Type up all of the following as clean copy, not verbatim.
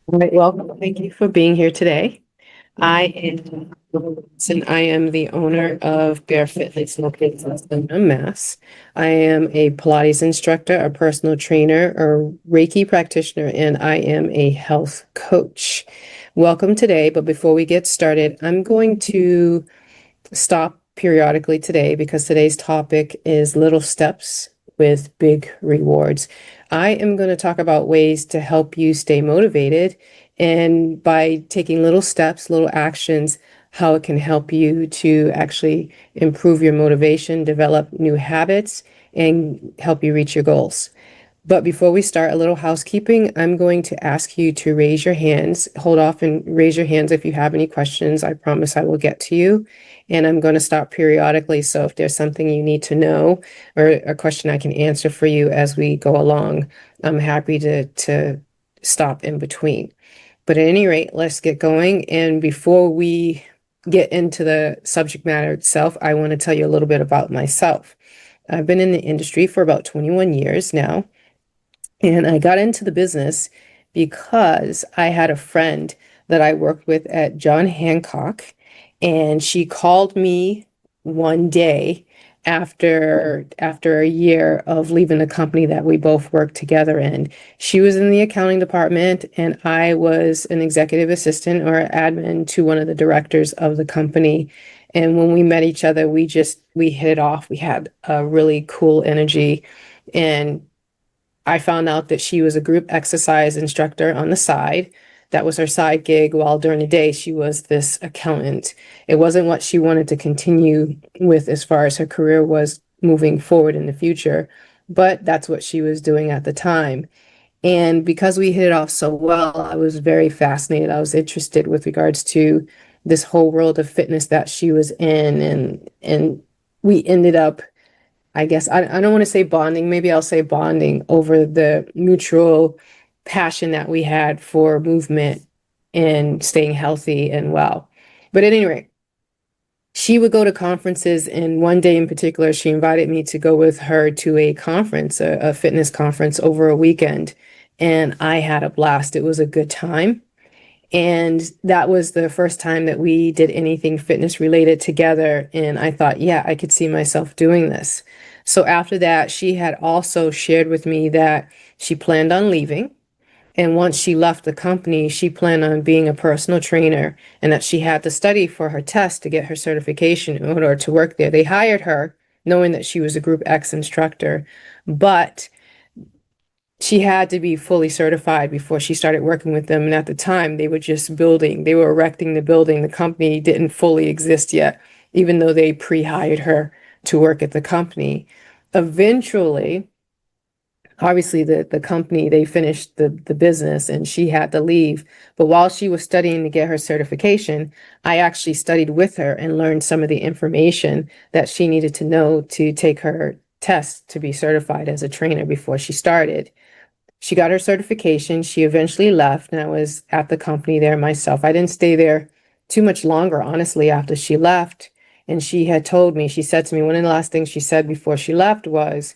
All right, well, thank you for being here today. I am the owner of Bear Fitness located in Salem, Mass. I am a Pilates instructor, a personal trainer, a Reiki practitioner, and I am a health coach. Welcome today, but before we get started, I'm going to stop periodically today because today's topic is little steps with big rewards. I am going to talk about ways to help you stay motivated and by taking little steps, little actions, how it can help you to actually improve your motivation, develop new habits, and help you reach your goals. But before we start, a little housekeeping. I'm going to ask you to raise your hands. Hold off and raise your hands if you have any questions. I promise I will get to you. And I'm going to stop periodically. So if there's something you need to know or a question I can answer for you as we go along, I'm happy to stop in between. But at any rate, let's get going. And before we get into the subject matter itself, I want to tell you a little bit about myself. I've been in the industry for about 21 years now. And I got into the business because I had a friend that I worked with at John Hancock, and she called me one day after a year of leaving the company that we both worked together in. She was in the accounting department, and I was an executive assistant or admin to one of the directors of the company. And when we met each other, we hit it off. We had a really cool energy, and I found out that she was a group exercise instructor on the side. That was her side gig, while during the day she was this accountant. It wasn't what she wanted to continue with as far as her career was moving forward in the future, but that's what she was doing at the time. And because we hit it off so well, I was very fascinated. I was interested with regards to this whole world of fitness that she was in, and we ended up, I guess I don't want to say bonding, maybe I'll say bonding over the mutual passion that we had for movement and staying healthy and well. But at any rate, she would go to conferences, and one day in particular, she invited me to go with her to a conference, a fitness conference over a weekend. And I had a blast. It was a good time. And that was the first time that we did anything fitness related together. And I thought, yeah, I could see myself doing this. So after that, she had also shared with me that she planned on leaving. And once she left the company, she planned on being a personal trainer and that she had to study for her test to get her certification in order to work there. They hired her knowing that she was a Group X instructor, but she had to be fully certified before she started working with them. And at the time, they were just building, they were erecting the building. The company didn't fully exist yet, even though they pre-hired her to work at the company. Eventually, obviously, the company, they finished the business and she had to leave. But while she was studying to get her certification, I actually studied with her and learned some of the information that she needed to know to take her test to be certified as a trainer before she started. She got her certification. She eventually left, and I was at the company there myself. I didn't stay there too much longer, honestly, after she left. And she had told me, she said to me, one of the last things she said before she left was,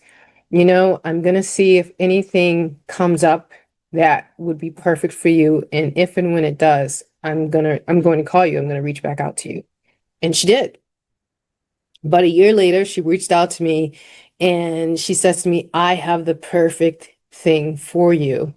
I'm going to see if anything comes up that would be perfect for you. And if and when it does, I'm going to call you. I'm going to reach back out to you. And she did. But a year later, she reached out to me and she says to me, I have the perfect thing for you.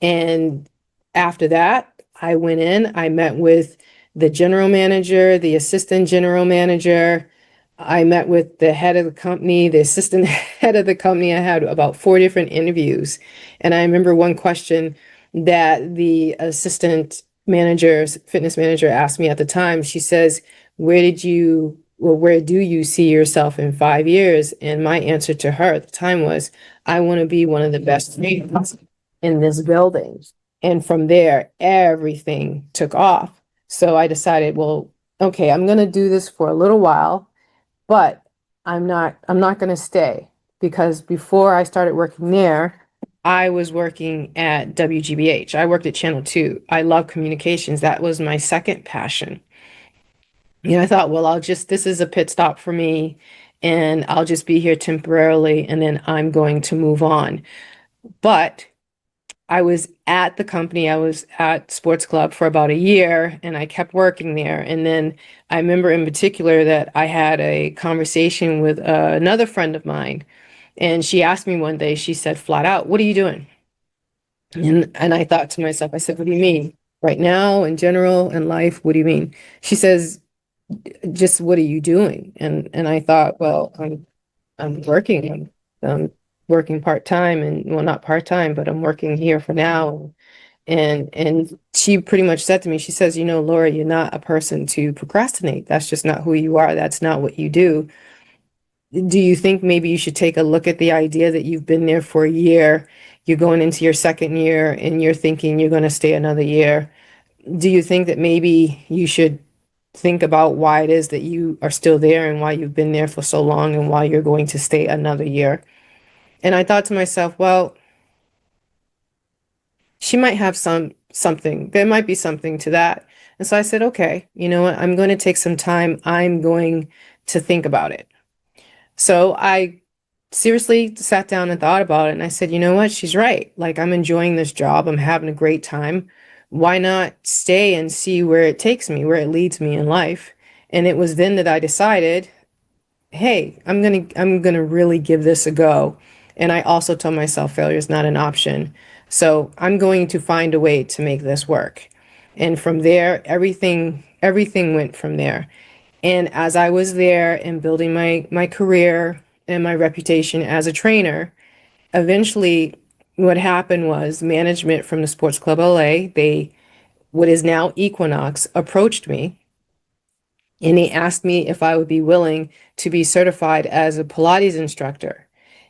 And after that, I went in, I met with the general manager, the assistant general manager. I met with the head of the company, the assistant head of the company. I had about four different interviews. And I remember one question that the assistant manager's fitness manager asked me at the time. She says, where do you see yourself in 5 years? And my answer to her at the time was, I want to be one of the best trainers in this building. And from there, everything took off. So I decided, well, okay, I'm going to do this for a little while, but I'm not going to stay because before I started working there, I was working at WGBH. I worked at Channel 2. I love communications. That was my second passion. I thought, well, this is a pit stop for me, and I'll just be here temporarily, and then I'm going to move on. But I was at the company, I was at sports club for about a year and I kept working there. And then I remember in particular that I had a conversation with another friend of mine. And she asked me one day, she said flat out, "What are you doing?" And I thought to myself, I said, "What do you mean? Right now, in general, in life, what do you mean?" She says, "Just what are you doing?" And I thought, well, I'm working. I'm working part-time and well, not part-time, but I'm working here for now. And she pretty much said to me, she says, Laura, you're not a person to procrastinate. That's just not who you are. That's not what you do. Do you think maybe you should take a look at the idea that you've been there for a year, you're going into your second year, and you're thinking you're going to stay another year? Do you think that maybe you should think about why it is that you are still there and why you've been there for so long and why you're going to stay another year?" And I thought to myself, well, she might have something. There might be something to that. And so I said, okay, you know what? I'm going to take some time. I'm going to think about it. So I seriously sat down and thought about it. And I said, you know what? She's right. Like, I'm enjoying this job. I'm having a great time. Why not stay and see where it takes me, where it leads me in life? And it was then that I decided, hey, I'm gonna really give this a go. And I also told myself failure is not an option. So I'm going to find a way to make this work. And from there, everything went from there. And as I was there and building my career and my reputation as a trainer, eventually what happened was management from the Sports Club LA, they what is now Equinox, approached me and he asked me if I would be willing to be certified as a Pilates instructor.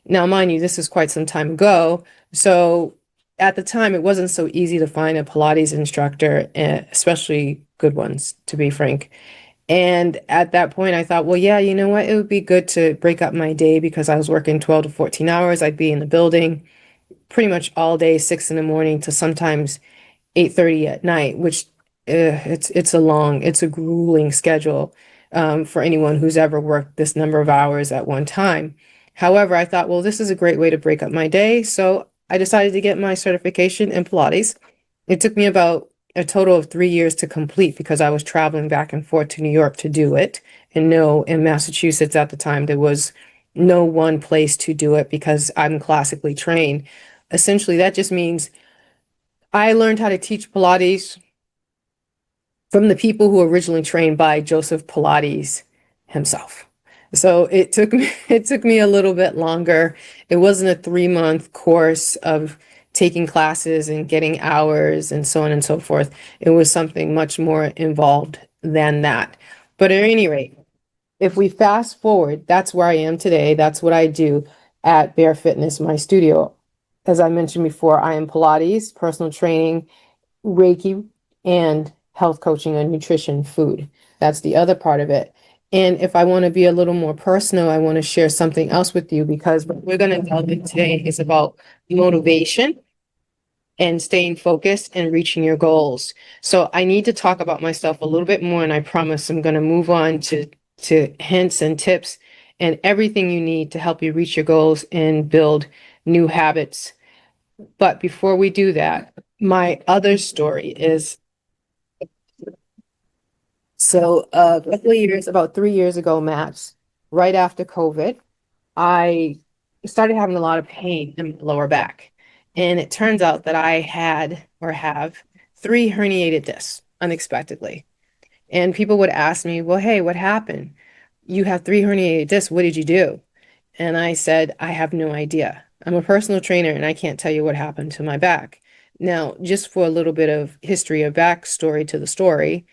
Now, mind you, this is quite some time ago. So at the time, it wasn't so easy to find a Pilates instructor, especially good ones, to be frank. And at that point, I thought, well, yeah, you know what? It would be good to break up my day because I was working 12 to 14 hours. I'd be in the building pretty much all day, 6 in the morning to sometimes 8:30 at night, which it's a grueling schedule for anyone who's ever worked this number of hours at one time. However, I thought, well, this is a great way to break up my day, so I decided to get my certification in Pilates. It took me about a total of 3 years to complete because I was traveling back and forth to New York to do it. And no, in Massachusetts at the time, there was no one place to do it because I'm classically trained. Essentially, that just means I learned how to teach Pilates from the people who were originally trained by Joseph Pilates himself. So it took me a little bit longer. It wasn't a 3 month course of taking classes and getting hours and so on and so forth. It was something much more involved than that. But at any rate, if we fast forward, that's where I am today. That's what I do at Bear Fitness, my studio. As I mentioned before, I am Pilates, personal training, Reiki, and health coaching and nutrition food. That's the other part of it. And if I want to be a little more personal, I want to share something else with you because what we're going to delve into today is about motivation and staying focused and reaching your goals. So I need to talk about myself a little bit more, and I promise I'm going to move on to hints and tips and everything you need to help you reach your goals and build new habits. But before we do that, my other story is so a couple of years, about 3 years ago, max, right after COVID, I started having a lot of pain in my lower back. And it turns out that I had or have three herniated discs unexpectedly. And people would ask me, well, hey, what happened? You have three herniated discs. What did you do? And I said, I have no idea. I'm a personal trainer and I can't tell you what happened to my back. Now, just for a little bit of history, a backstory to the story,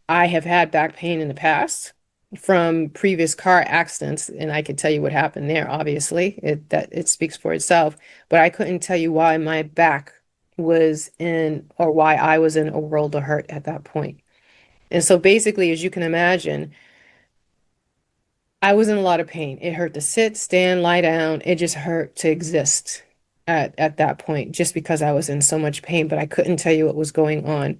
I have had back pain in the past from previous car accidents, and I could tell you what happened there, obviously. It speaks for itself, but I couldn't tell you why my back was in or why I was in a world of hurt at that point. And so basically, as you can imagine, I was in a lot of pain. It hurt to sit, stand, lie down. It just hurt to exist at that point, just because I was in so much pain, but I couldn't tell you what was going on.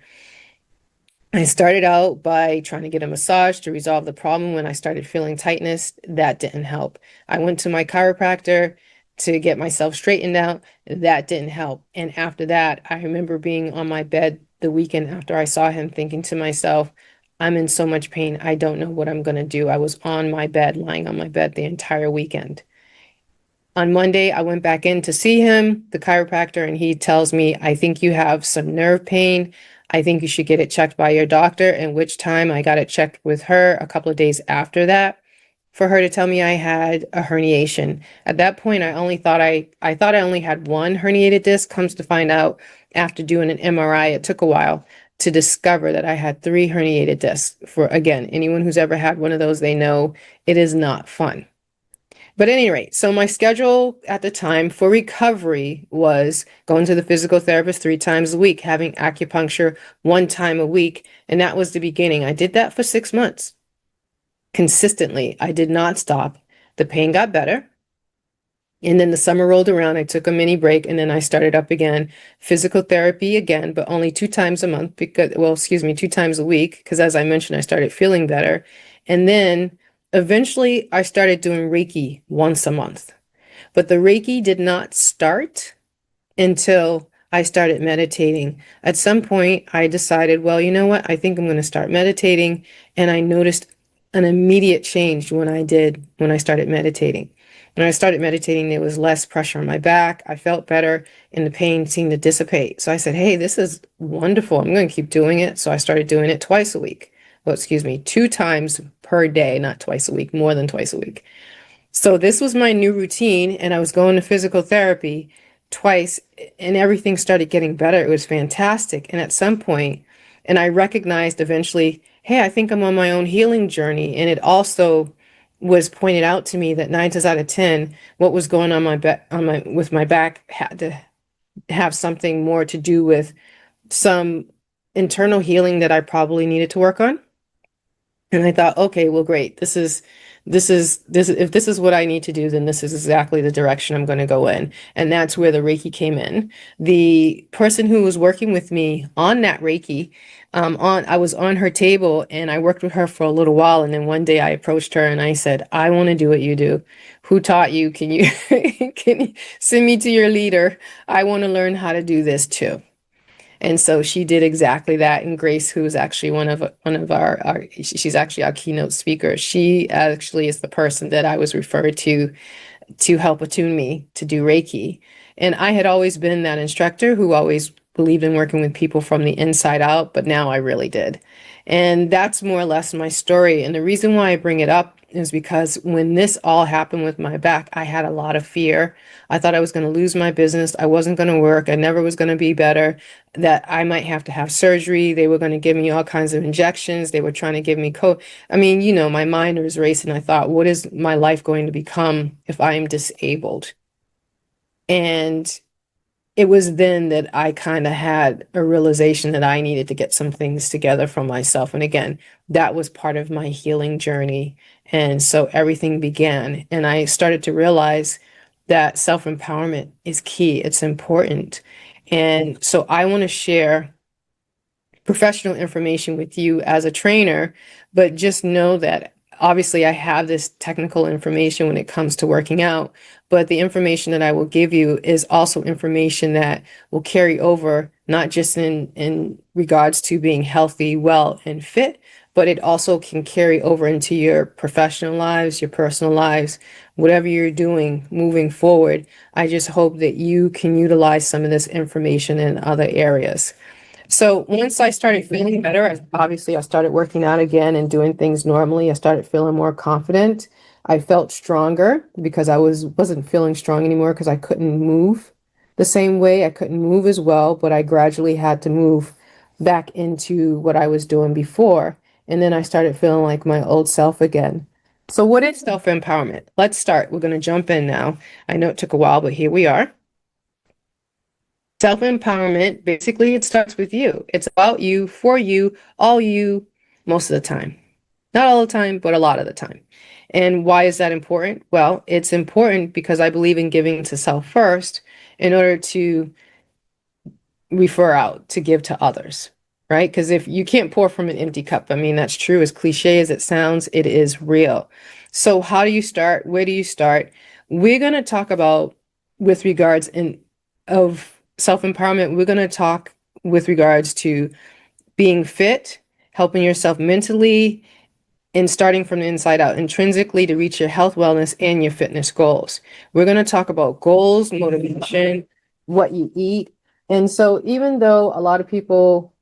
I started out by trying to get a massage to resolve the problem. When I started feeling tightness, that didn't help. I went to my chiropractor. to get myself straightened out. That didn't help. And after that, I remember being on my bed the weekend after I saw him, thinking to myself, I'm in so much pain. I don't know what I'm going to do. I was on my bed, lying on my bed the entire weekend. On Monday, I went back in to see him, the chiropractor, and he tells me, I think you have some nerve pain. I think you should get it checked by your doctor. And which time I got it checked with her a couple of days after that for her to tell me I had a herniation. At that point, I thought I only had one herniated disc. Comes to find out, after doing an MRI, it took a while to discover that I had three herniated discs. For again, anyone who's ever had one of those, they know it is not fun. But at any rate, so my schedule at the time for recovery was going to the physical therapist 3 times a week, having acupuncture 1 time a week. And that was the beginning. I did that for 6 months consistently. I did not stop. The pain got better. And then the summer rolled around. I took a mini break and then I started up again. Physical therapy again, but only 2 times a month because, well, excuse me, 2 times a week. Because as I mentioned, I started feeling better. And then eventually I started doing Reiki once a month. But the Reiki did not start until I started meditating. At some point, I decided, well, you know what? I think I'm going to start meditating. And I noticed an immediate change when I started meditating. When I started meditating, there was less pressure on my back. I felt better and the pain seemed to dissipate. So I said, hey, this is wonderful. I'm going to keep doing it. So I started doing it twice a week. Well, excuse me, 2 times per day, not twice a week, more than twice a week. So this was my new routine, and I was going to physical therapy twice, and everything started getting better. It was fantastic. And at some point, and I recognized eventually, hey, I think I'm on my own healing journey. And it also was pointed out to me that 9 times out of 10, what was going on my back with my back had to have something more to do with some internal healing that I probably needed to work on. And I thought, okay, well, great. If this is what I need to do, then this is exactly the direction I'm going to go in. And that's where the Reiki came in. The person who was working with me on that Reiki, I was on her table and I worked with her for a little while. And then one day I approached her and I said, I want to do what you do. Who taught you? Can you, can you send me to your leader? I want to learn how to do this too. And so she did exactly that. And Grace, who is actually one of our she's actually our keynote speaker. She actually is the person that I was referred to help attune me to do Reiki. And I had always been that instructor who always believed in working with people from the inside out, but now I really did. And that's more or less my story. And the reason why I bring it up is because when this all happened with my back, I had a lot of fear. I thought I was going to lose my business. I wasn't going to work. I never was going to be better, that I might have to have surgery. They were going to give me all kinds of injections. They were trying to give me I mean, you know, my mind was racing. I thought, what is my life going to become if I am disabled? And it was then that I kind of had a realization that I needed to get some things together for myself. And again, that was part of my healing journey. And so everything began. And I started to realize that self-empowerment is key. It's important. And so I want to share professional information with you as a trainer, but just know that obviously I have this technical information when it comes to working out, but the information that I will give you is also information that will carry over, not just in regards to being healthy, well, and fit, but it also can carry over into your professional lives, your personal lives, whatever you're doing moving forward. I just hope that you can utilize some of this information in other areas. So once I started feeling better, obviously I started working out again and doing things normally. I started feeling more confident. I felt stronger because I wasn't feeling strong anymore because I couldn't move the same way. I couldn't move as well, but I gradually had to move back into what I was doing before. And then I started feeling like my old self again. So what is self-empowerment? Let's start. We're going to jump in now. I know it took a while, but here we are. Self-empowerment, basically, it starts with you. It's about you, for you, all you, most of the time. Not all the time, but a lot of the time. And why is that important? Well, it's important because I believe in giving to self first in order to refer out, to give to others, right? Because if you can't pour from an empty cup, I mean, that's true. As cliche as it sounds, it is real. So how do you start? Where do you start? We're going to talk about with regards in of self-empowerment, we're going to talk with regards to being fit, helping yourself mentally, and starting from the inside out intrinsically to reach your health, wellness, and your fitness goals. We're going to talk about goals, motivation, what you eat. And so even though a lot of people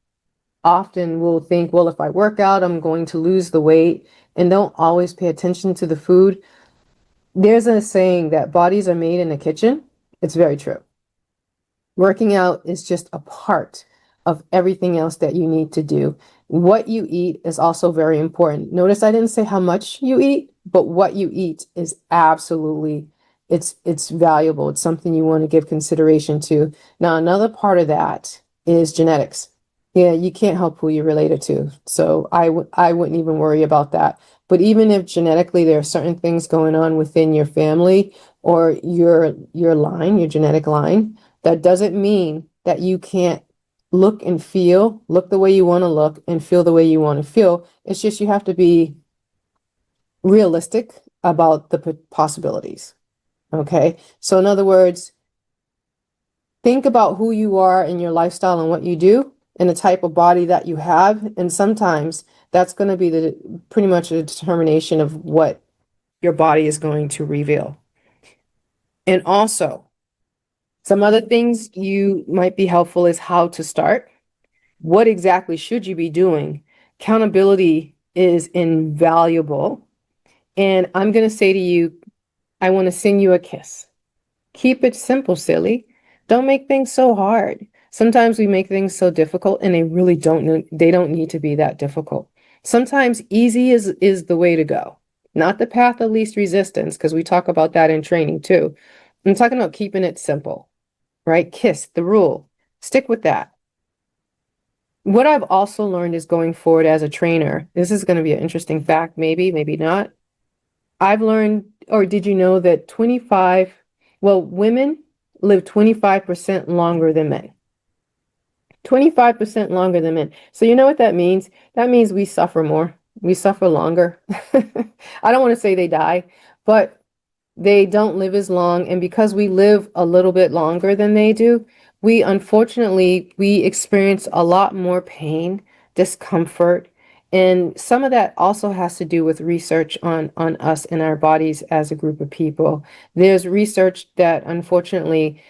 often will think, well, if I work out, I'm going to lose the weight, and don't always pay attention to the food, there's a saying that bodies are made in the kitchen. It's very true. Working out is just a part of everything else that you need to do. What you eat is also very important. Notice I didn't say how much you eat, but what you eat is absolutely, it's valuable. It's something you want to give consideration to. Now, another part of that is genetics. Yeah, you can't help who you're related to. So I wouldn't even worry about that. But even if genetically there are certain things going on within your family or your line, your genetic line, that doesn't mean that you can't look the way you want to look and feel the way you want to feel. It's just you have to be realistic about the possibilities. Okay. So in other words, think about who you are and your lifestyle and what you do and the type of body that you have. And sometimes that's going to be the pretty much a determination of what your body is going to reveal. And also, some other things you might be helpful is how to start. What exactly should you be doing? Accountability is invaluable. And I'm going to say to you, I want to sing you a kiss. Keep it simple, silly. Don't make things so hard. Sometimes we make things so difficult and they really they don't need to be that difficult. Sometimes easy is the way to go. Not the path of least resistance, because we talk about that in training too. I'm talking about keeping it simple, right? KISS, the rule. Stick with that. What I've also learned is going forward as a trainer, this is going to be an interesting fact, maybe, maybe not. I've learned, or did you know that women live 25% longer than men. 25% longer than men. So you know what that means? That means we suffer more. We suffer longer. I don't want to say they die, but they don't live as long. And because we live a little bit longer than they do, we experience a lot more pain, discomfort. And some of that also has to do with research on us and our bodies as a group of people. There's research that unfortunately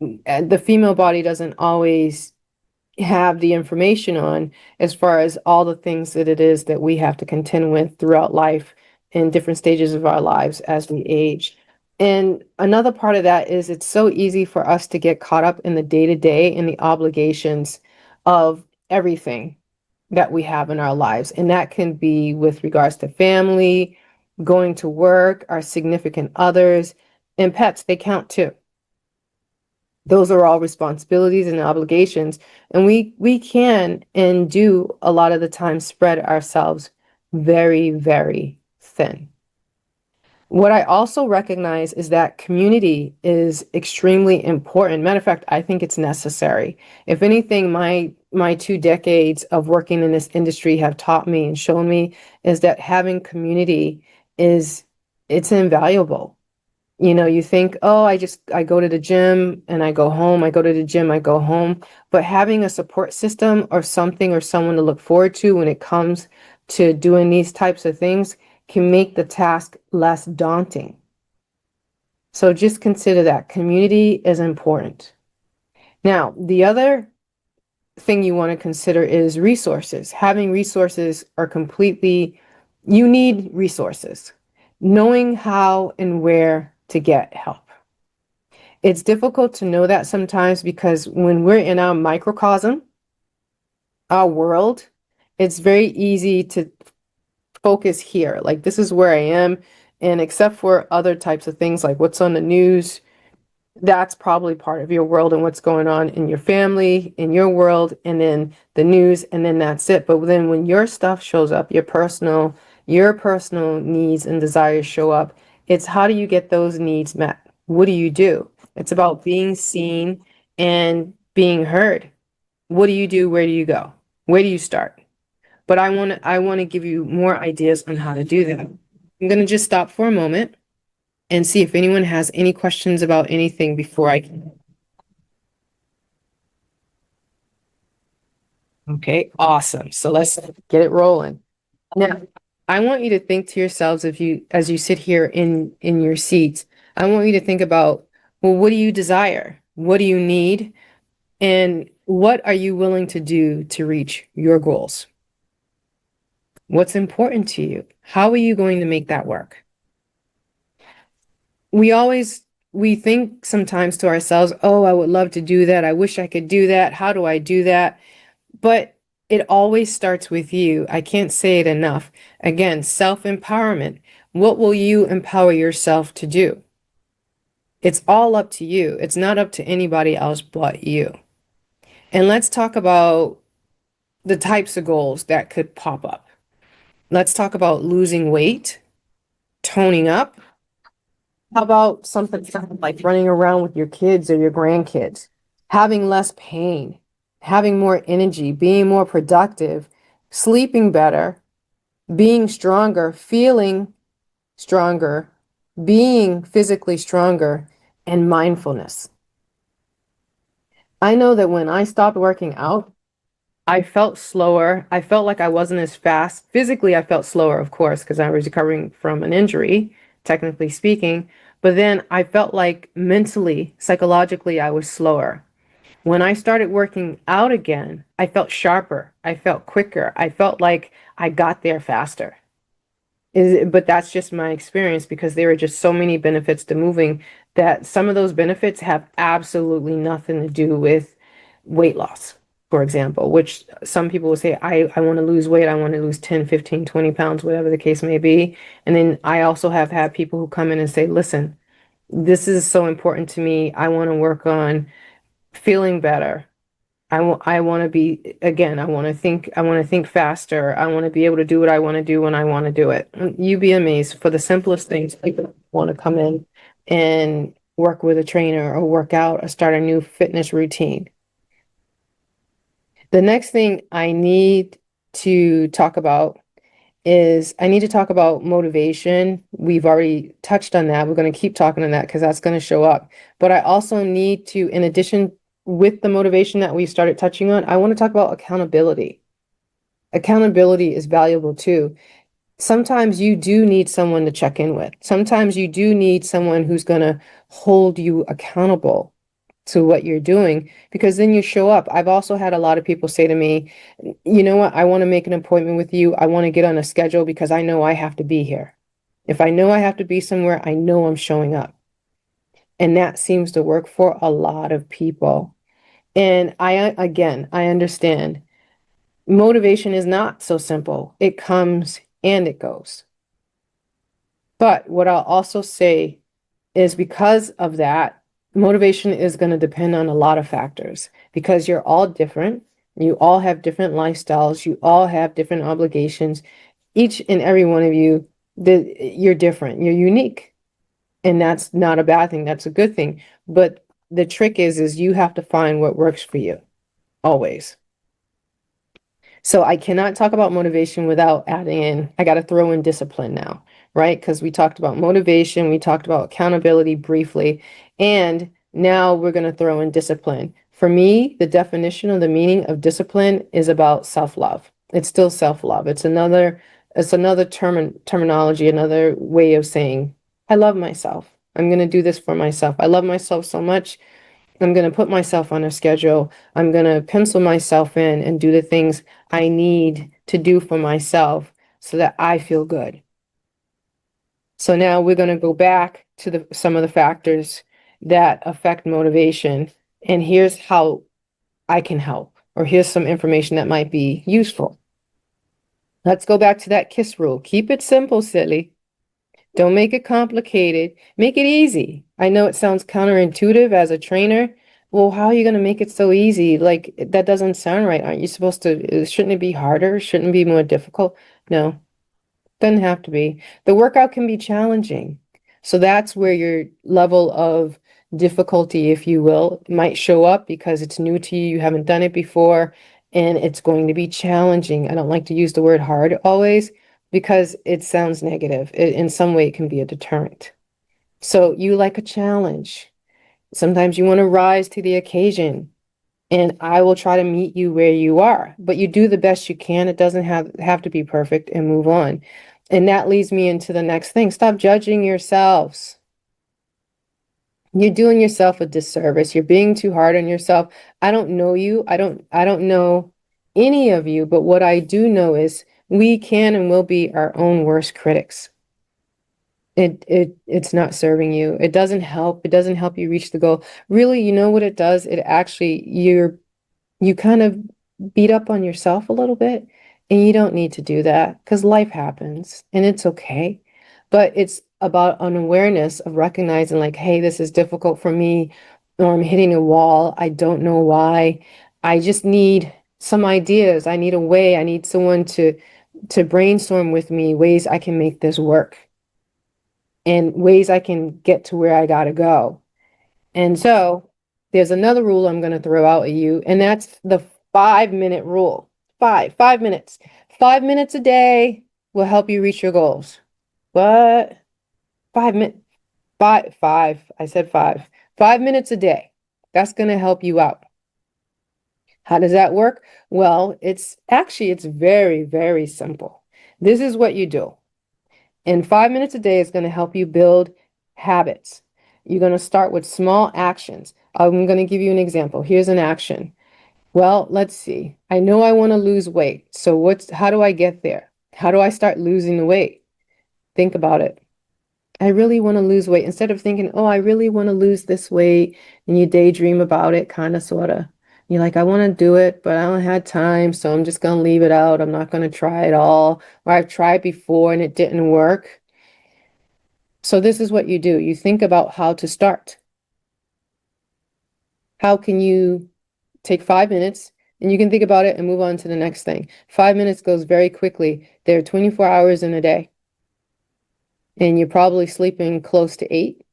the female body doesn't always have the information on, as far as all the things that it is that we have to contend with throughout life in different stages of our lives as we age. And another part of that is it's so easy for us to get caught up in the day-to-day and the obligations of everything that we have in our lives. And that can be with regards to family, going to work, our significant others, and pets, they count too. Those are all responsibilities and obligations. And we can and do a lot of the time spread ourselves very, very thin. What I also recognize is that community is extremely important. Matter of fact, I think it's necessary. If anything, my 2 decades of working in this industry have taught me and shown me is that having community it's invaluable. You know, you think, oh, I go to the gym and I go home. I go to the gym, I go home. But having a support system or something or someone to look forward to when it comes to doing these types of things can make the task less daunting. So just consider that community is important. Now, the other thing you want to consider is resources. Having resources are you need resources. Knowing how and where to get help. It's difficult to know that sometimes because when we're in our microcosm, our world, it's very easy to focus here. Like, this is where I am. And except for other types of things like what's on the news, that's probably part of your world and what's going on in your family, in your world, and then the news, and then that's it. But then when your stuff shows up, your personal needs and desires show up, it's how do you get those needs met? What do you do? It's about being seen and being heard. What do you do? Where do you go? Where do you start? But I want to give you more ideas on how to do that. I'm going to just stop for a moment. and see if anyone has any questions about anything before I. Okay, awesome. So let's get it rolling. Now, I want you to think to yourselves, if you as you sit here in your seats, I want you to think about, well, what do you desire? What do you need? And what are you willing to do to reach your goals? What's important to you? How are you going to make that work? We always we think sometimes to ourselves, "Oh, I would love to do that. I wish I could do that. How do I do that?" But it always starts with you. I can't say it enough. Again, self-empowerment. What will you empower yourself to do? It's all up to you. It's not up to anybody else but you. And let's talk about the types of goals that could pop up. Let's talk about losing weight, toning up. How about something like running around with your kids or your grandkids, having less pain, having more energy, being more productive, sleeping better, being stronger, feeling stronger, being physically stronger, and mindfulness. I know that when I stopped working out, I felt slower. I felt like I wasn't as fast. Physically, I felt slower, of course, because I was recovering from an injury, technically speaking. But then I felt like mentally, psychologically, I was slower. When I started working out again, I felt sharper. I felt quicker. I felt like I got there faster. But that's just my experience because there are just so many benefits to moving that some of those benefits have absolutely nothing to do with weight loss, for example, which some people will say, I want to lose weight. I want to lose 10, 15, 20 pounds, whatever the case may be. And then I also have had people who come in and say, listen, this is so important to me. I want to work on feeling better. I want to be, again, I want to think faster. I want to be able to do what I want to do when I want to do it. You'd be amazed for the simplest things. People want to come in and work with a trainer or work out or start a new fitness routine. The next thing I need to talk about is I need to talk about motivation. We've already touched on that. We're going to keep talking on that because that's going to show up. But I also need to, in addition with the motivation that we started touching on, I want to talk about accountability. Accountability is valuable too. Sometimes you do need someone to check in with. Sometimes you do need someone who's going to hold you accountable to what you're doing because then you show up. I've also had a lot of people say to me, you know what, I want to make an appointment with you. I want to get on a schedule because I know I have to be here. If I know I have to be somewhere, I know I'm showing up. And that seems to work for a lot of people. And again, I understand motivation is not so simple. It comes and it goes. But what I'll also say is because of that, motivation is going to depend on a lot of factors because you're all different. You all have different lifestyles. You all have different obligations. Each and every one of you, you're different. You're unique. And that's not a bad thing. That's a good thing. But the trick is you have to find what works for you always. So I cannot talk about motivation without adding in, I got to throw in discipline now, right? Because we talked about motivation, we talked about accountability briefly, and now we're going to throw in discipline. For me, the definition of the meaning of discipline is about self-love. It's still self-love. It's another terminology, another way of saying, I love myself. I'm going to do this for myself. I love myself so much I'm going to put myself on a schedule. I'm going to pencil myself in and do the things I need to do for myself so that I feel good. So now we're going to go back to some of the factors that affect motivation. And here's how I can help, or here's some information that might be useful. Let's go back to that KISS rule. Keep it simple, silly. Don't make it complicated. Make it easy. I know it sounds counterintuitive as a trainer. Well, how are you going to make it so easy? Like, that doesn't sound right. Aren't you supposed to, shouldn't it be harder? Shouldn't it be more difficult? No, doesn't have to be. The workout can be challenging. So that's where your level of difficulty, if you will, might show up because it's new to you. You haven't done it before, and it's going to be challenging. I don't like to use the word hard always because it sounds negative. In some way, it can be a deterrent. So you like a challenge. Sometimes you want to rise to the occasion, and I will try to meet you where you are. But you do the best you can. It doesn't have to be perfect, and move on. And that leads me into the next thing. Stop judging yourselves. You're doing yourself a disservice. You're being too hard on yourself. I don't know you. I don't know any of you, but what I do know is we can and will be our own worst critics. It's not serving you. It doesn't help. It doesn't help you reach the goal. Really, you know what it does? It actually you kind of beat up on yourself a little bit, and you don't need to do that because life happens and it's okay. But it's about an awareness of recognizing, like, hey, this is difficult for me, or I'm hitting a wall. I don't know why. I just need some ideas. I need a way. I need someone to brainstorm with me ways I can make this work and ways I can get to where I gotta go. And so there's another rule I'm going to throw out at you, and that's the 5 minute rule. 5 minutes. 5 minutes a day will help you reach your goals. What? 5 minutes. Five. I said five. 5 minutes a day. That's going to help you out. How does that work? Well, it's very, very simple. This is what you do. And 5 minutes a day is going to help you build habits. You're going to start with small actions. I'm going to give you an example. Here's an action. Well, let's see. I know I want to lose weight. So how do I get there? How do I start losing the weight? Think about it. I really want to lose weight. Instead of thinking, oh, I really want to lose this weight, and you daydream about it, kind of, sort of. You're like, I want to do it, but I don't have time, so I'm just going to leave it out. I'm not going to try it all. Or I've tried before and it didn't work. So this is what you do. You think about how to start. How can you take 5 minutes, and you can think about it and move on to the next thing. 5 minutes goes very quickly. There are 24 hours in a day, and you're probably sleeping close to 8,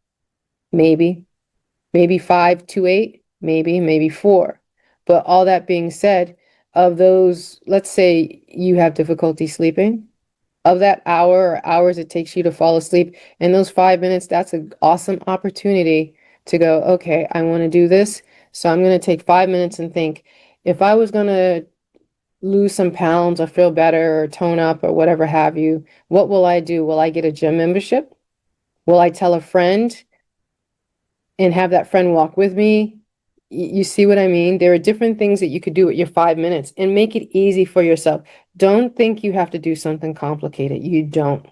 maybe, maybe 5 to 8, maybe 4. But all that being said, of those, let's say you have difficulty sleeping, of that hour or hours it takes you to fall asleep, in those 5 minutes, that's an awesome opportunity to go, okay, I want to do this. So I'm going to take 5 minutes and think, if I was going to lose some pounds or feel better or tone up or whatever have you, what will I do? Will I get a gym membership? Will I tell a friend and have that friend walk with me? You see what I mean? There are different things that you could do with your 5 minutes and make it easy for yourself. Don't think you have to do something complicated. You don't,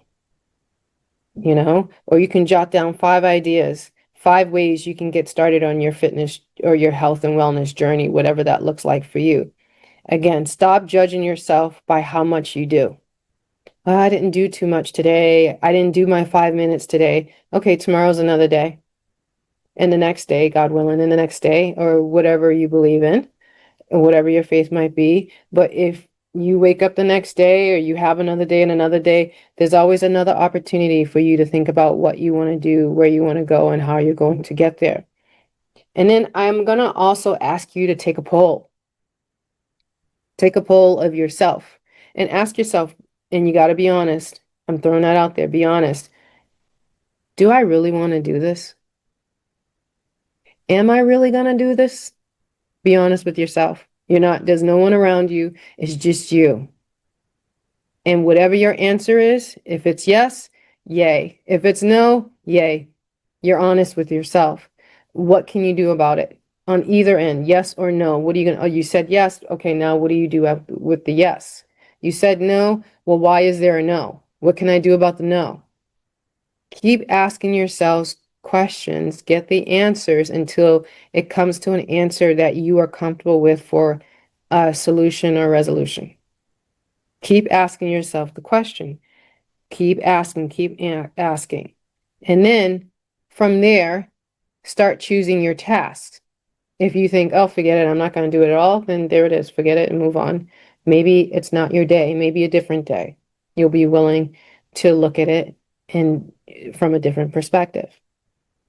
or you can jot down 5 ideas, 5 ways you can get started on your fitness or your health and wellness journey, whatever that looks like for you. Again, stop judging yourself by how much you do. "Oh, I didn't do too much today. I didn't do my 5 minutes today." Okay, tomorrow's another day. And the next day, God willing, and the next day, or whatever you believe in, or whatever your faith might be. But if you wake up the next day, or you have another day and another day, there's always another opportunity for you to think about what you want to do, where you want to go, and how you're going to get there. And then I'm going to also ask you to take a poll. Take a poll of yourself and ask yourself, and you got to be honest. I'm throwing that out there. Be honest. Do I really want to do this? Am I really going to do this? Be honest with yourself. There's no one around you. It's just you. And whatever your answer is, if it's yes, yay. If it's no, yay. You're honest with yourself. What can you do about it? On either end, yes or no. What are you going to, oh, you said yes. Okay, now what do you do with the yes? You said no. Well, why is there a no? What can I do about the no? Keep asking yourselves questions, get the answers until it comes to an answer that you are comfortable with for a solution or resolution. Keep asking yourself the question. Keep asking, asking. And then from there, start choosing your tasks. If you think, oh, forget it, I'm not going to do it at all, then there it is. Forget it and move on. Maybe it's not your day, maybe a different day. You'll be willing to look at it and from a different perspective.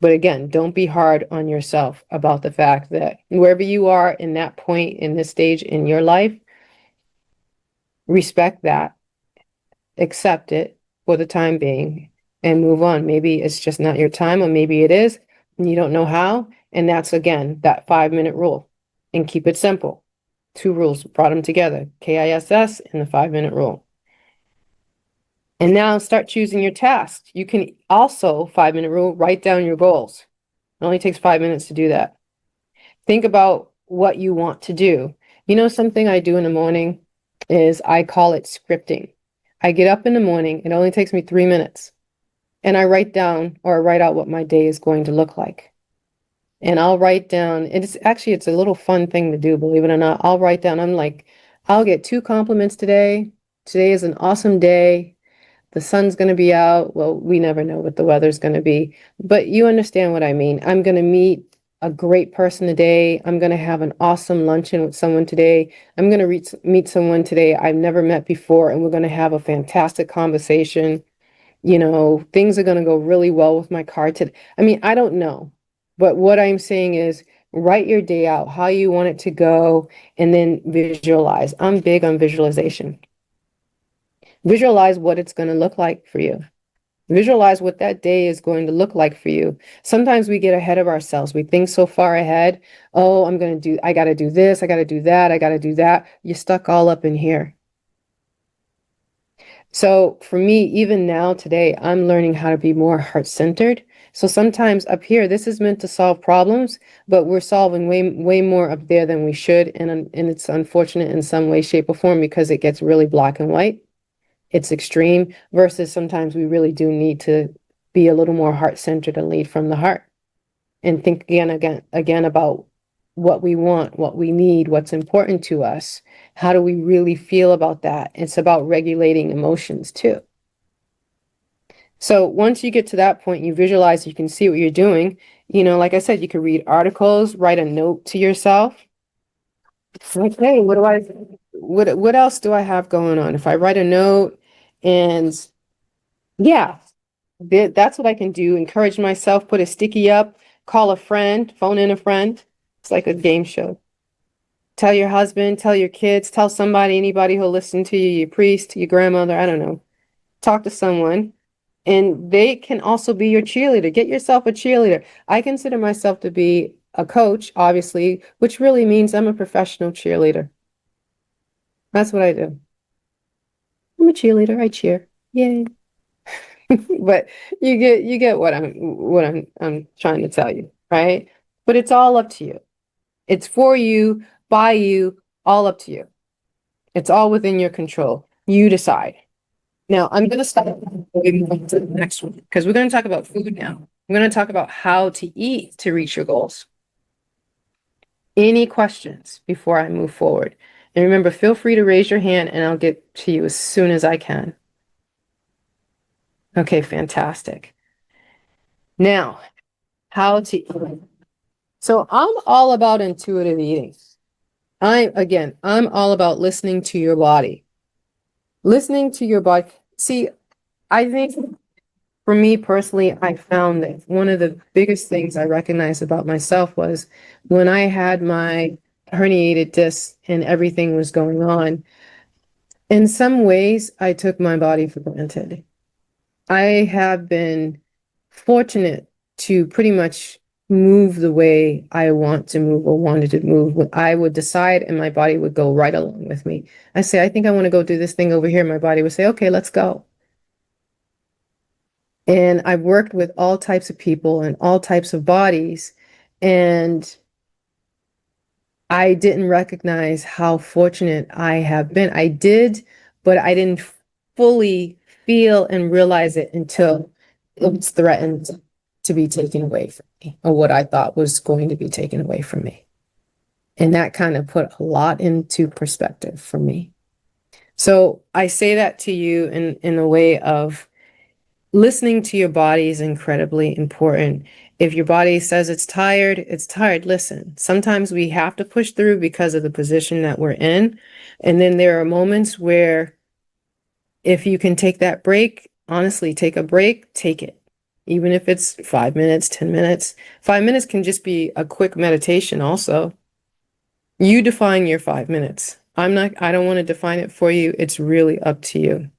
But again, don't be hard on yourself about the fact that wherever you are in that point, in this stage in your life, respect that, accept it for the time being, and move on. Maybe it's just not your time, or maybe it is, and you don't know how. And that's again that 5-minute rule. And keep it simple. Two rules, brought them together, KISS and the 5-minute rule. And now start choosing your tasks. You can also, 5-minute rule, write down your goals. It only takes 5 minutes to do that. Think about what you want to do. You know, something I do in the morning is I call it scripting. I get up in the morning, it only takes me 3 minutes, and I write down or write out what my day is going to look like. And I'll write down, it's a little fun thing to do, believe it or not. I'll write down, I'm like, I'll get 2 compliments today. Today is an awesome day. The sun's going to be out. Well, we never know what the weather's going to be, but you understand what I mean. I'm going to meet a great person today. I'm going to have an awesome luncheon with someone today. I'm going to meet someone today I've never met before, and we're going to have a fantastic conversation. You know, things are going to go really well with my car today. I mean, I don't know, but what I'm saying is write your day out, how you want it to go, and then visualize. I'm big on visualization. Visualize what it's going to look like for you. Visualize what that day is going to look like for you. Sometimes we get ahead of ourselves. We think so far ahead. Oh, I got to do this. I got to do that. I got to do that. You're stuck all up in here. So for me, even now today, I'm learning how to be more heart-centered. So sometimes up here, this is meant to solve problems, but we're solving way more up there than we should. And it's unfortunate in some way, shape, or form because it gets really black and white. It's extreme versus sometimes we really do need to be a little more heart-centered and lead from the heart and think again about what we want, what we need, what's important to us. How do we really feel about that? It's about regulating emotions too. So once you get to that point, you visualize, you can see what you're doing. You know, like I said, you could read articles, write a note to yourself. Okay, what else do I have going on? If I write a note and yeah, that's what I can do. Encourage myself, put a sticky up, call a friend, phone in a friend. It's like a game show. Tell your husband, tell your kids, tell somebody, anybody who'll listen to you, your priest, your grandmother, I don't know. Talk to someone, and they can also be your cheerleader. Get yourself a cheerleader. I consider myself to be a coach, obviously, which really means I'm a professional cheerleader. That's what I do. I'm a cheerleader. I cheer. Yay. But you get what I'm trying to tell you, right? But it's all up to you. It's for you, by you, all up to you. It's all within your control. You decide. Now, I'm going to stop moving to the next one because we're going to talk about food now. I'm going to talk about how to eat to reach your goals. Any questions before I move forward? And remember, feel free to raise your hand and I'll get to you as soon as I can. Okay, fantastic. Now, how to eat. So I'm all about intuitive eating. I'm all about listening to your body. Listening to your body. See, I think for me personally, I found that one of the biggest things I recognized about myself was when I had my herniated disc and everything was going on, in some ways, I took my body for granted. I have been fortunate to pretty much move the way I want to move or wanted to move. I would decide and my body would go right along with me. I say, I think I want to go do this thing over here. My body would say, okay, let's go. And I've worked with all types of people and all types of bodies. And I didn't recognize how fortunate I have been. I did, but I didn't fully feel and realize it until it was threatened to be taken away from me, or what I thought was going to be taken away from me. And that kind of put a lot into perspective for me. So I say that to you in a way of listening to your body is incredibly important. If your body says it's tired, it's tired. Listen, sometimes we have to push through because of the position that we're in. And then there are moments where if you can take that break, honestly, take a break, take it. Even if it's 5 minutes, 10 minutes. 5 minutes can just be a quick meditation also. You define your 5 minutes. I don't want to define it for you. It's really up to you.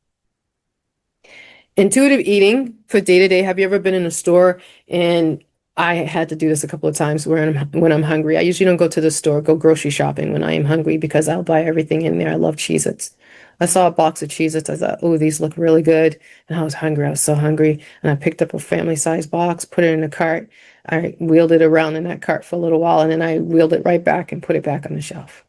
Intuitive eating for day to day. Have you ever been in a store and I had to do this a couple of times when I'm hungry. I usually don't go to the store, go grocery shopping when I am hungry because I'll buy everything in there. I love Cheez-Its. I saw a box of Cheez-Its. I thought, oh, these look really good. And I was hungry. I was so hungry. And I picked up a family size box, put it in a cart. I wheeled it around in that cart for a little while, and then I wheeled it right back and put it back on the shelf.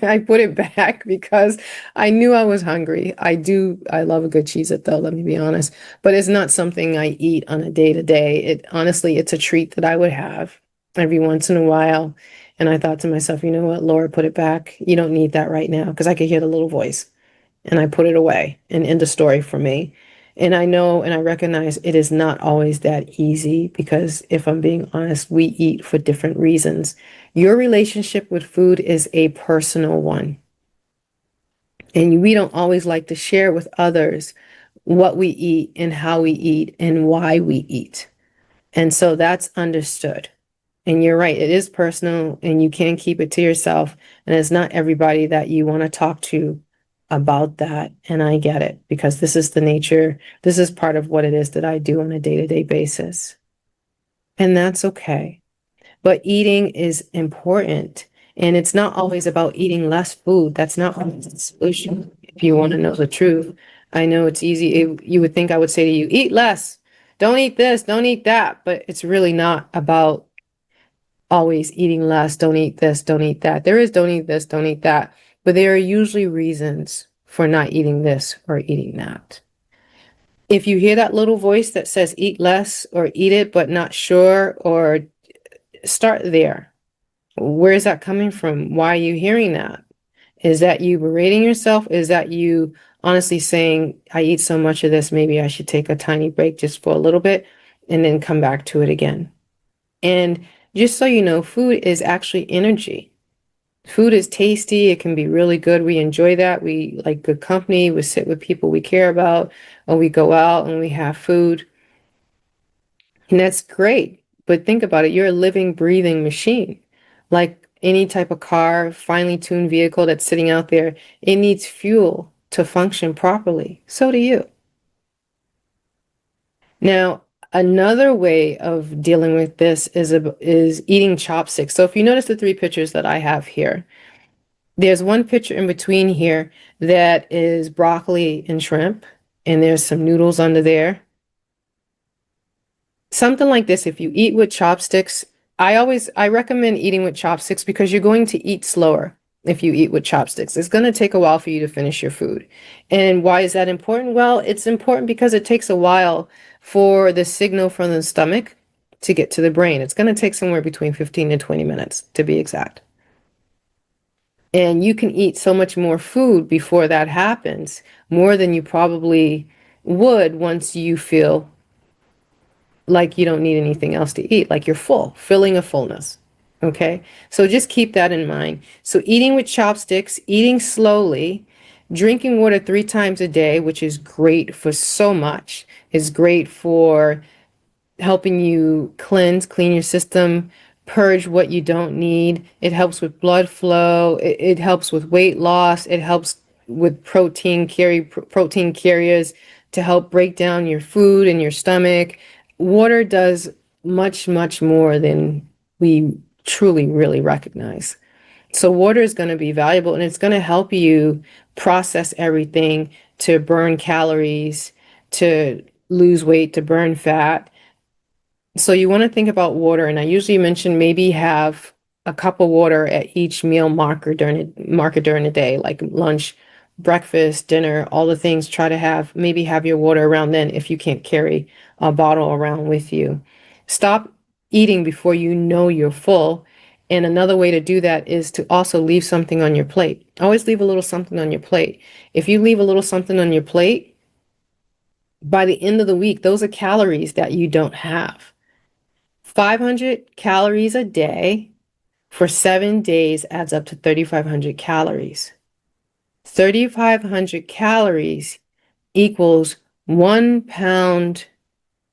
I put it back because I knew I was hungry. I love a good Cheez-It though, let me be honest. But it's not something I eat on a day to day. Honestly, it's a treat that I would have every once in a while. And I thought to myself, you know what, Laura, put it back. You don't need that right now because I could hear the little voice. And I put it away and end the story for me. And I know and I recognize it is not always that easy because if I'm being honest, we eat for different reasons. Your relationship with food is a personal one. And we don't always like to share with others what we eat and how we eat and why we eat. And so that's understood. And you're right, it is personal and you can't keep it to yourself. And it's not everybody that you want to talk to about that. And I get it because this is the nature, this is part of what it is that I do on a day-to-day basis. And that's okay. But eating is important. And it's not always about eating less food. That's not always the solution, if you want to know the truth. I know it's easy. You would think I would say to you, eat less. Don't eat this, don't eat that. But it's really not about always eating less, don't eat this, don't eat that. There is don't eat this, don't eat that. But there are usually reasons for not eating this or eating that. If you hear that little voice that says eat less or eat it, but not sure, or start there. Where is that coming from? Why are you hearing that? Is that you berating yourself? Is that you honestly saying, I eat so much of this, maybe I should take a tiny break just for a little bit and then come back to it again? And just so you know, food is actually energy. Food is tasty. It can be really good. We enjoy that. We like good company. We sit with people we care about, or we go out and we have food. And that's great. But think about it. You're a living, breathing machine. Like any type of car, finely tuned vehicle that's sitting out there, it needs fuel to function properly. So do you. Now, another way of dealing with this is eating chopsticks. So if you notice the three pictures that I have here, there's one picture in between here that is broccoli and shrimp, and there's some noodles under there. Something like this, if you eat with chopsticks, I recommend eating with chopsticks because you're going to eat slower if you eat with chopsticks. It's going to take a while for you to finish your food. And why is that important? Well, it's important because it takes a while for the signal from the stomach to get to the brain. It's going to take somewhere between 15 and 20 minutes to be exact. And you can eat so much more food before that happens, more than you probably would once you feel like you don't need anything else to eat, like you're full, feeling a fullness. Okay, so just keep that in mind. So eating with chopsticks, eating slowly, drinking water 3 times a day, which is great for so much, is great for helping you clean your system, purge what you don't need. It helps with blood flow. It helps with weight loss. It helps with protein carriers to help break down your food in your stomach. Water does much, much more than we truly, really recognize. So water is going to be valuable and it's going to help you process everything, to burn calories, to lose weight, to burn fat. So you want to think about water, and I usually mention maybe have a cup of water at each meal marker during the day, like lunch, breakfast, dinner, all the things. Try to maybe have your water around then if you can't carry a bottle around with you. Stop eating before you know you're full. And another way to do that is to also leave something on your plate. Always leave a little something on your plate. If you leave a little something on your plate, by the end of the week, those are calories that you don't have. 500 calories a day for 7 days adds up to 3,500 calories. 3,500 calories equals 1 pound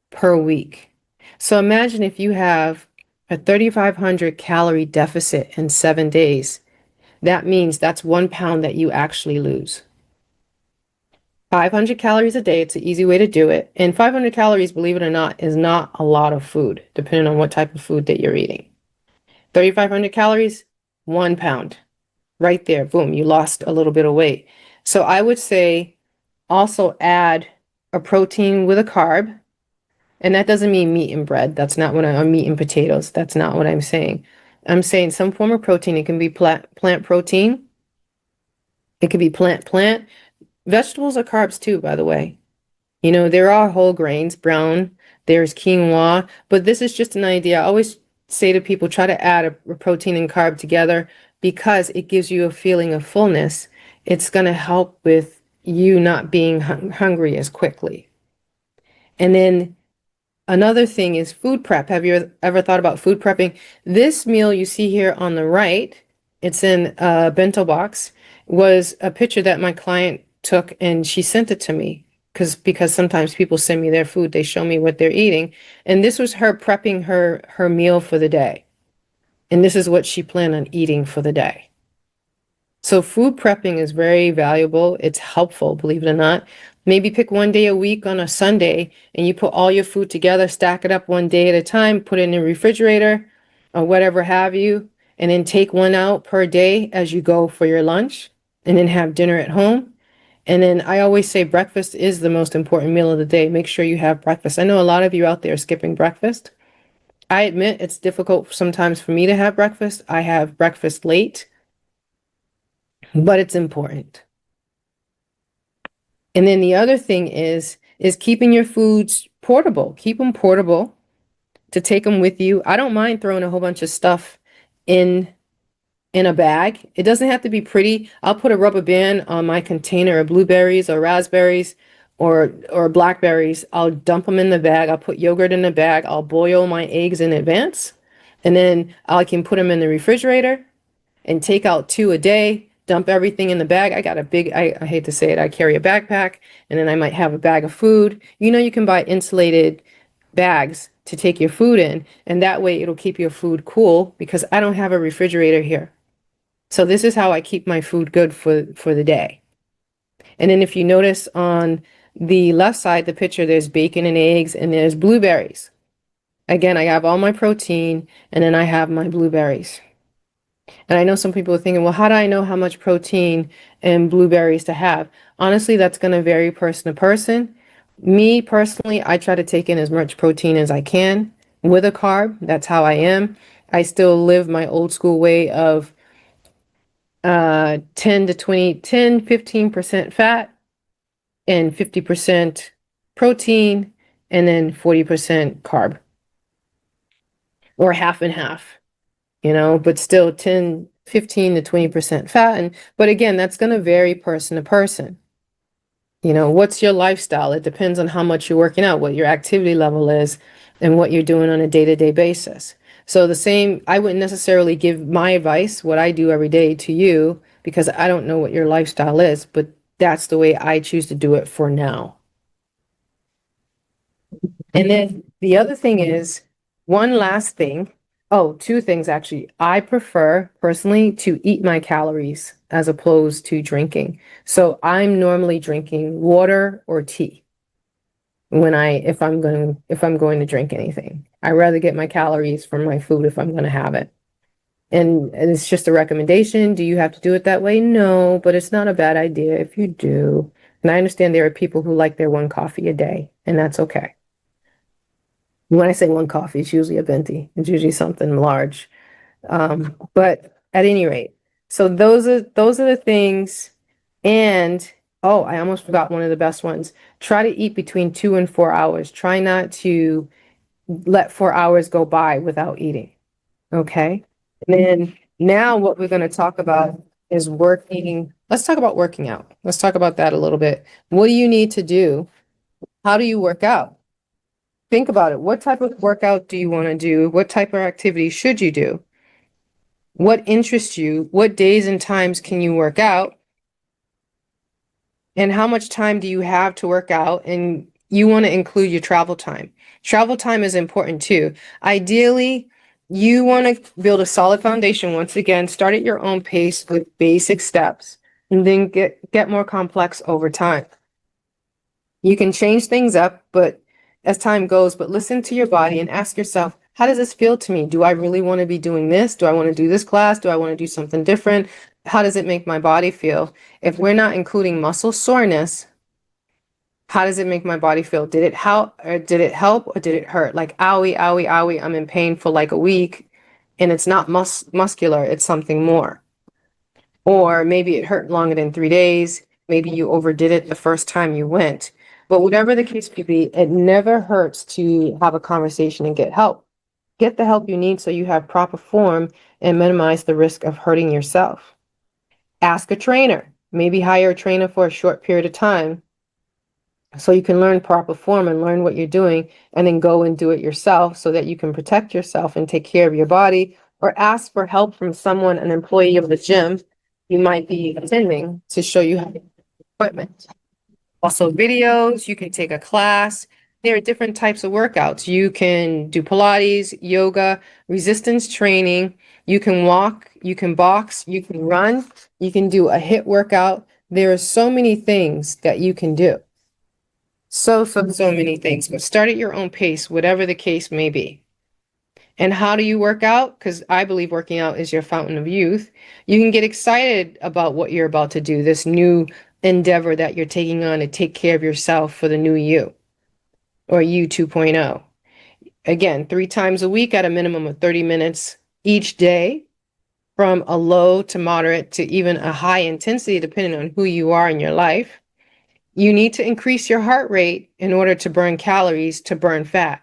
per week. So imagine if you have a 3,500 calorie deficit in 7 days. That means that's 1 pound that you actually lose. 500 calories a day. It's an easy way to do it. And 500 calories, believe it or not, is not a lot of food, depending on what type of food that you're eating. 3,500 calories, 1 pound. Right there, boom, you lost a little bit of weight. So I would say also add a protein with a carb. And that doesn't mean meat and bread. That's not what I'm meat and potatoes. That's not what I'm saying. I'm saying some form of protein. It can be plant protein. It could be plant. Vegetables are carbs too, by the way. You know, there are whole grains, brown, there's quinoa, but this is just an idea. I always say to people, try to add a protein and carb together because it gives you a feeling of fullness. It's going to help with you not being hungry as quickly. And then another thing is food prep. Have you ever thought about food prepping? This meal you see here on the right, it's in a bento box, was a picture that my client took and she sent it to me because sometimes people send me their food, they show me what they're eating. And this was her prepping her meal for the day. And this is what she planned on eating for the day. So food prepping is very valuable. It's helpful, believe it or not. Maybe pick one day a week on a Sunday and you put all your food together, stack it up one day at a time, put it in the refrigerator or whatever have you, and then take one out per day as you go for your lunch and then have dinner at home. And then I always say breakfast is the most important meal of the day. Make sure you have breakfast. I know a lot of you out there are skipping breakfast. I admit it's difficult sometimes for me to have breakfast. I have breakfast late, but it's important. And then the other thing is keeping your foods portable. Keep them portable to take them with you. I don't mind throwing a whole bunch of stuff in a bag. It doesn't have to be pretty. I'll put a rubber band on my container of blueberries or raspberries or blackberries. I'll dump them in the bag. I'll put yogurt in the bag. I'll boil my eggs in advance. And then I can put them in the refrigerator and take out 2 a day, dump everything in the bag. I got a big, I hate to say it, I carry a backpack and then I might have a bag of food. You know, you can buy insulated bags to take your food in, and that way it'll keep your food cool because I don't have a refrigerator here. So this is how I keep my food good for the day. And then if you notice on the left side, the picture, there's bacon and eggs and there's blueberries. Again, I have all my protein and then I have my blueberries. And I know some people are thinking, well, how do I know how much protein and blueberries to have? Honestly, that's going to vary person to person. Me personally, I try to take in as much protein as I can with a carb. That's how I am. I still live my old school way of 10 to 20, 10, 15% fat and 50% protein and then 40% carb or half and half, you know, but still 10, 15 to 20% fat. But again, that's going to vary person to person. You know, what's your lifestyle? It depends on how much you're working out, what your activity level is, and what you're doing on a day-to-day basis. So the same, I wouldn't necessarily give my advice, what I do every day to you, because I don't know what your lifestyle is, but that's the way I choose to do it for now. And then the other thing is, one last thing. Oh, two things actually. I prefer personally to eat my calories as opposed to drinking. So I'm normally drinking water or tea when if I'm going to drink anything. I rather get my calories from my food if I'm going to have it. And it's just a recommendation. Do you have to do it that way? No, but it's not a bad idea if you do. And I understand there are people who like their 1 coffee a day, and that's okay. When I say 1 coffee, it's usually a venti. It's usually something large. But at any rate, so those are the things. And oh, I almost forgot one of the best ones. Try to eat between 2 and 4 hours. Try not to let 4 hours go by without eating. Okay. And then now what we're going to talk about is working. Let's talk about working out. Let's talk about that a little bit. What do you need to do? How do you work out? Think about it. What type of workout do you want to do? What type of activity should you do? What interests you? What days and times can you work out? And how much time do you have to work out? And you want to include your travel time. Travel time is important too. Ideally, you want to build a solid foundation. Once again, start at your own pace with basic steps and then get more complex over time. You can change things up, but as time goes, but listen to your body and ask yourself, how does this feel to me? Do I really want to be doing this? Do I want to do this class? Do I want to do something different? How does it make my body feel? If we're not including muscle soreness, how does it make my body feel? Did it help or did it help or did it hurt? Like, owie, owie, owie, I'm in pain for like a week and it's not muscular, it's something more. Or maybe it hurt longer than 3 days. Maybe you overdid it the first time you went. But whatever the case may be, it never hurts to have a conversation and get help. Get the help you need so you have proper form and minimize the risk of hurting yourself. Ask a trainer. Maybe hire a trainer for a short period of time so you can learn proper form and learn what you're doing, and then go and do it yourself so that you can protect yourself and take care of your body, or ask for help from someone, an employee of the gym you might be attending, to show you how to use equipment. Also videos, you can take a class. There are different types of workouts. You can do Pilates, yoga, resistance training. You can walk, you can box, you can run, you can do a HIIT workout. There are so many things that you can do. So many things, but start at your own pace, whatever the case may be. And how do you work out? Because I believe working out is your fountain of youth. You can get excited about what you're about to do, this new endeavor that you're taking on to take care of yourself for the new you, or you 2.0. Again, 3 times a week at a minimum of 30 minutes each day, from a low to moderate to even a high intensity, depending on who you are in your life. You need to increase your heart rate in order to burn calories, to burn fat.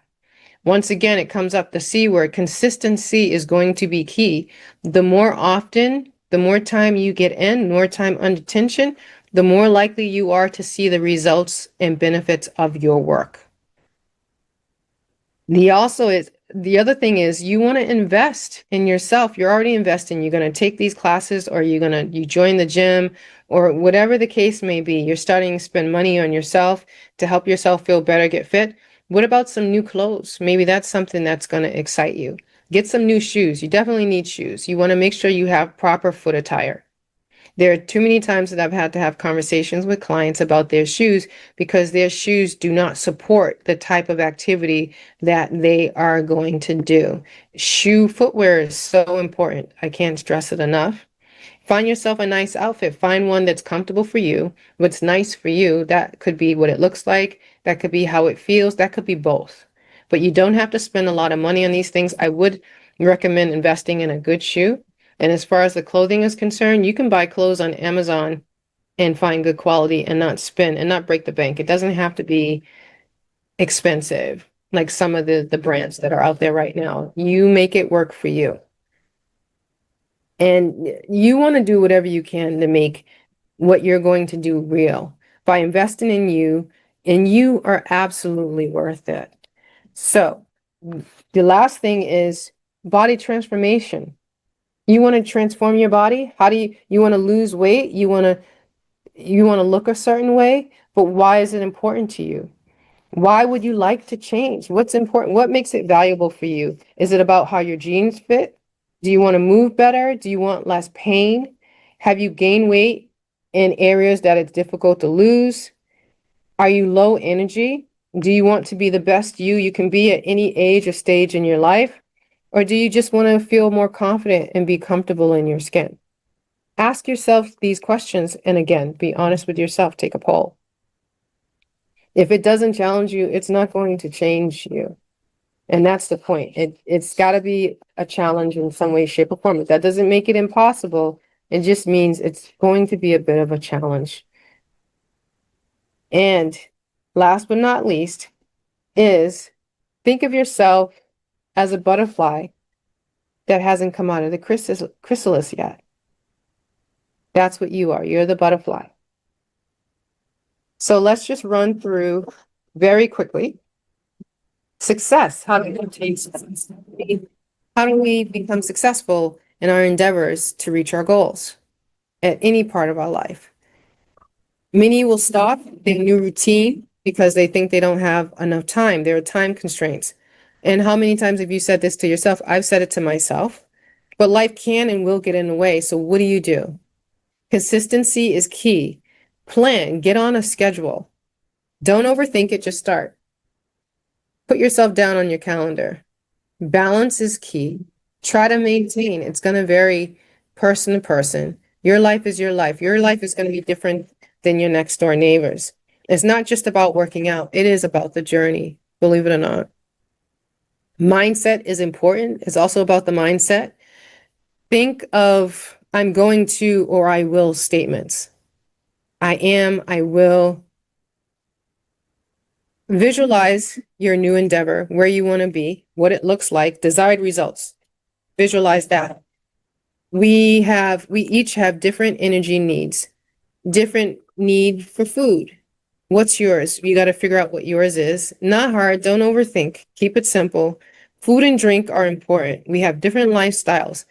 Once again, it comes up the C word. Consistency is going to be key. The more often, the more time you get in, more time under tension, the more likely you are to see the results and benefits of your work. The other thing is you want to invest in yourself. You're already investing. You're going to take these classes, or you join the gym, or whatever the case may be. You're starting to spend money on yourself to help yourself feel better, get fit. What about some new clothes? Maybe that's something that's going to excite you. Get some new shoes. You definitely need shoes. You want to make sure you have proper foot attire. There are too many times that I've had to have conversations with clients about their shoes because their shoes do not support the type of activity that they are going to do. Shoe footwear is so important. I can't stress it enough. Find yourself a nice outfit. Find one that's comfortable for you, what's nice for you. That could be what it looks like. That could be how it feels. That could be both. But you don't have to spend a lot of money on these things. I would recommend investing in a good shoe. And as far as the clothing is concerned, you can buy clothes on Amazon and find good quality and not spend and not break the bank. It doesn't have to be expensive like some of the brands that are out there right now. You make it work for you. And you want to do whatever you can to make what you're going to do real by investing in you, and you are absolutely worth it. So the last thing is body transformation. You want to transform your body? How do you want to lose weight? You want to look a certain way, but why is it important to you? Why would you like to change? What's important? What makes it valuable for you? Is it about how your genes fit? Do you want to move better? Do you want less pain? Have you gained weight in areas that it's difficult to lose? Are you low energy? Do you want to be the best you can be at any age or stage in your life? Or do you just want to feel more confident and be comfortable in your skin? Ask yourself these questions, and again, be honest with yourself. Take a poll. If it doesn't challenge you, it's not going to change you. And that's the point. It's got to be a challenge in some way, shape, or form. But that doesn't make it impossible. It just means it's going to be a bit of a challenge. And last but not least is think of yourself as a butterfly that hasn't come out of the chrysalis yet. That's what you are. You're the butterfly. So let's just run through very quickly. Success. How do we obtain success? How do we become successful in our endeavors to reach our goals at any part of our life? Many will stop their new routine because they think they don't have enough time. There are time constraints. And how many times have you said this to yourself? I've said it to myself. But life can and will get in the way. So what do? Consistency is key. Plan, get on a schedule. Don't overthink it, just start. Put yourself down on your calendar. Balance is key. Try to maintain. It's going to vary person to person. Your life is your life. Your life is going to be different than your next door neighbor's. It's not just about working out. It is about the journey, believe it or not. Mindset is important. It's also about the mindset. Think of I'm going to or I will statements. I am, I will. Visualize your new endeavor, where you want to be, what it looks like, desired results. Visualize that. We each have different energy needs, different need for food. What's yours? You got to figure out what yours is. Not hard. Don't overthink. Keep it simple. Food and drink are important. We have different lifestyles.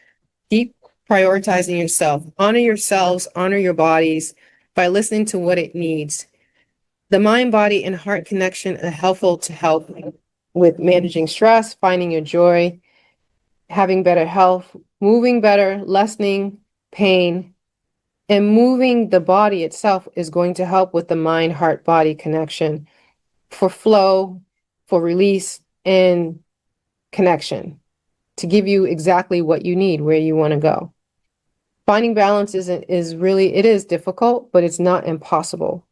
Keep prioritizing yourself. Honor yourselves, honor your bodies by listening to what it needs. The mind, body, and heart connection are helpful to help with managing stress, finding your joy, having better health, moving better, lessening pain, and moving the body itself is going to help with the mind, heart, body connection for flow, for release, and connection to give you exactly what you need, where you want to go. Finding balance it is difficult, but it's not impossible.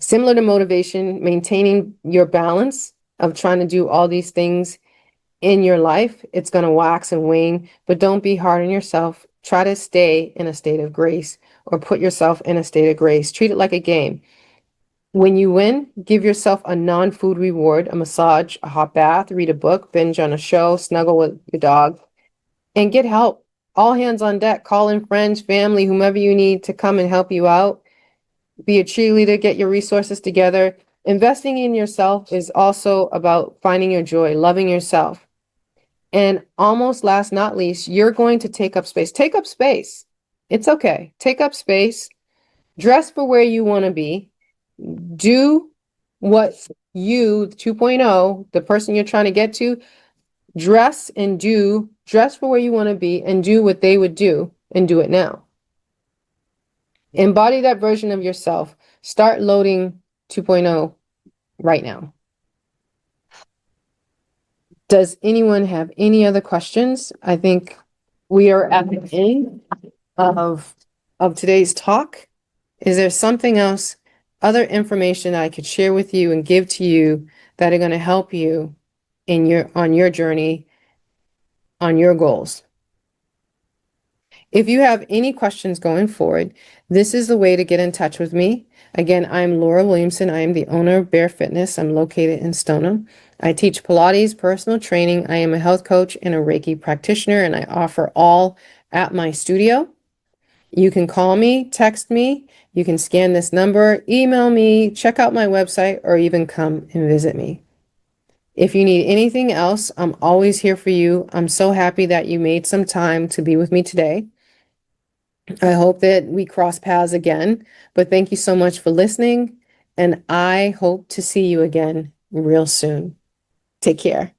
Similar to motivation, maintaining your balance of trying to do all these things in your life, it's going to wax and wane, but don't be hard on yourself. Try to stay in a state of grace or put yourself in a state of grace. Treat it like a game. When you win, give yourself a non-food reward, a massage, a hot bath, read a book, binge on a show, snuggle with your dog, and get help. All hands on deck. Call in friends, family, whomever you need to come and help you out. Be a cheerleader, get your resources together. Investing in yourself is also about finding your joy, loving yourself. And almost last, not least, you're going to take up space. Take up space. It's okay. Take up space. Dress for where you want to be. Do what you, 2.0, the person you're trying to get to, dress for where you want to be and do what they would do and do it now. Embody that version of yourself. Start loading 2.0 right now. Does anyone have any other questions? I think we are at the end of today's talk. Is there something else, other information I could share with you and give to you that are going to help you on your journey, on your goals? If you have any questions going forward, this is the way to get in touch with me. Again, I'm Laura Williamson. I am the owner of Bear Fitness. I'm located in Stoneham. I teach Pilates, personal training. I am a health coach and a Reiki practitioner, and I offer all at my studio. You can call me, text me, you can scan this number, email me, check out my website, or even come and visit me. If you need anything else, I'm always here for you. I'm so happy that you made some time to be with me today. I hope that we cross paths again, but thank you so much for listening, and I hope to see you again real soon. Take care.